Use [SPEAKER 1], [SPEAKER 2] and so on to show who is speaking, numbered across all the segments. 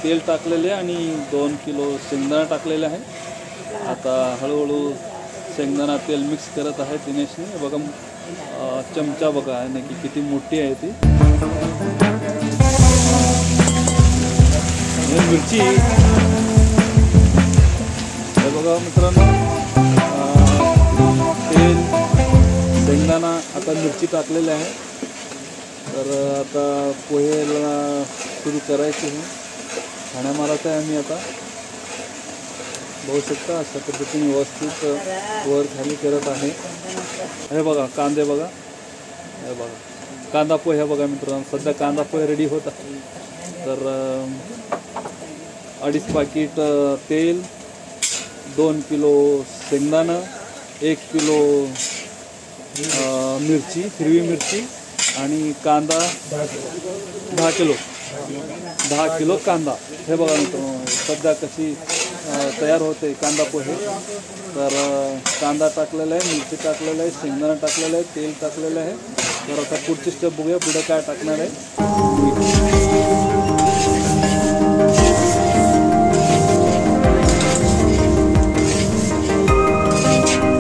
[SPEAKER 1] तेल टाकलेले आणि 2 किलो शेंगदाणा टाकलेले आहे। आता हळूहळू शेंगदाणा तेल मिक्स करत आहे दिनेशने। बघा चमचा बघा आहे नक्की किती मोठी आहे ती। मिरची हे बघा मित्रांनो, तेल शेंगदाणा आता मिरची टाकलेली आहे। तर आता पोहेला सुरू करायचे आहे, खाण्या मारायचं आहे आम्ही आता। बघू शकता अशा पद्धतीने व्यवस्थित वर खाली करत आहे। हे बघा कांदे बघा, हे बघा कांदा पोहे बघा मित्रांनो, सध्या कांदा पोहे रेडी होत आहे। तर 2.5 पाकिट तेल, 2 किलो शेंगदाणा, 1 किलो मिरची, हिरवी मिरची आणि कांदा 10 किलो कांदा। हे बघा मित्रांनो सध्या कशी तयार होते कांदा पोहे। तर कांदा टाकलेला आहे, मिरची टाकलेला आहे, शेंगदाणा टाकलेला आहे, तेल टाकलेलं आहे। तर आता पुढची स्टेप बघूया, पुढे काय टाकणार आहे।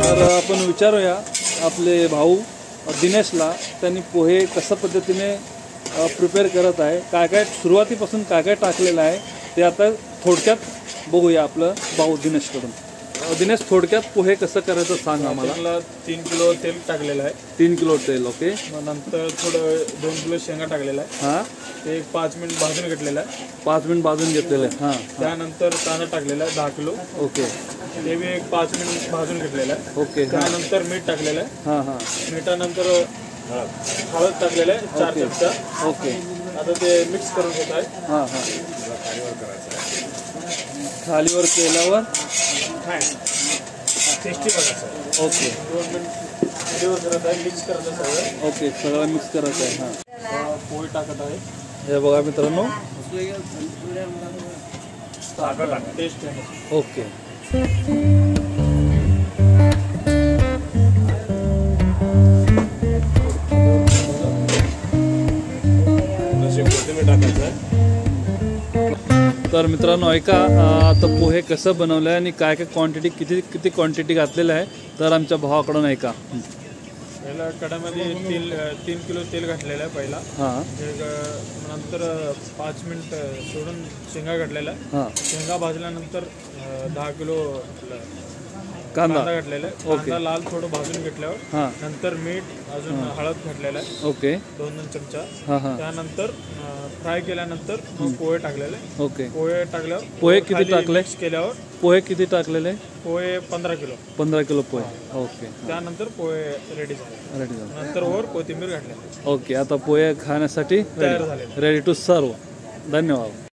[SPEAKER 1] तर आपण विचारूया आपले भाऊ दिनेशला, त्यांनी पोहे कशा पद्धतीने प्रिपेअर करत आहे, काय काय सुरुवातीपासून काय काय टाकलेलं आहे ते आता थोडक्यात बघूया आपलं भाऊ दिनेशकडून। दिनेश थोडक्यात पोहे कसं करायचं सांग आम्हाला।
[SPEAKER 2] 3 किलो तेल टाकलेलं आहे।
[SPEAKER 1] 3 किलो तेल, ओके।
[SPEAKER 2] मग नंतर थोडं 2 किलो शेंगा टाकलेला आहे।
[SPEAKER 1] हां,
[SPEAKER 2] ते 5 मिनिट भाजून घेतलेलं आहे।
[SPEAKER 1] 5 मिनिट भाजून घेतलेलं आहे। हां,
[SPEAKER 2] त्यानंतर कांदा टाकलेला आहे 10 किलो,
[SPEAKER 1] ओके।
[SPEAKER 2] ते बी 5 मिनिट भाजून घेतलेलं आहे,
[SPEAKER 1] ओके।
[SPEAKER 2] त्यानंतर मीठ टाकलेलं आहे।
[SPEAKER 1] हां हां,
[SPEAKER 2] मिठानंतर हळद टाकलेलं आहे 4 चमचा,
[SPEAKER 1] ओके।
[SPEAKER 2] आता ते मिक्स करून घेत आहे।
[SPEAKER 1] हां हां, खालीवर केल्यावर
[SPEAKER 2] टेस्टी बघायचं,
[SPEAKER 1] ओके।
[SPEAKER 2] 2 मिनिट करत आहे, मिक्स करायचं सगळं,
[SPEAKER 1] ओके, सगळं मिक्स करायचं आहे। हां,
[SPEAKER 2] पोहे टाकत आहे।
[SPEAKER 1] हे बघा मित्रांनो,
[SPEAKER 2] टेस्ट आहे,
[SPEAKER 1] ओके।
[SPEAKER 2] टाकायचं आहे।
[SPEAKER 1] तर मित्रांनो ऐका, आता पोहे कसं बनवलं आहे आणि काय काय क्वांटिटी किती क्वांटिटी घातलेलं आहे तर आमच्या भावाकडून ऐका।
[SPEAKER 2] पहिला कढामध्ये 3 किलो तेल घातलेलं आहे पहिला।
[SPEAKER 1] हां,
[SPEAKER 2] नंतर 5 मिनिट सोडून शेंगा घातलेला आहे।
[SPEAKER 1] हां,
[SPEAKER 2] शेंगा भाजल्यानंतर 10 किलो
[SPEAKER 1] कांदा
[SPEAKER 2] घातलेला आहे। कांदा लाल थोडं भाजून घेतल्यावर
[SPEAKER 1] हां,
[SPEAKER 2] नंतर मीठ अजून हळद घातलेला आहे,
[SPEAKER 1] ओके।
[SPEAKER 2] 2 चमचा।
[SPEAKER 1] हां हां,
[SPEAKER 2] त्यानंतर फ्राय केल्यानंतर मग पोहे टाकलेले,
[SPEAKER 1] ओके।
[SPEAKER 2] पोहे टाकल्यावर
[SPEAKER 1] पोहे किती टाकले?
[SPEAKER 2] मिक्स केल्यावर
[SPEAKER 1] पोहे किती टाकलेले?
[SPEAKER 2] पोहे 15 किलो,
[SPEAKER 1] 15 किलो पोहे, ओके।
[SPEAKER 2] त्यानंतर पोहे रेडी झाले,
[SPEAKER 1] रेडी झालं,
[SPEAKER 2] नंतर वर कोथिंबीर घातली,
[SPEAKER 1] ओके। आता पोहे खाण्यासाठी
[SPEAKER 2] तयार झाले,
[SPEAKER 1] रेडी टू सर्व। धन्यवाद।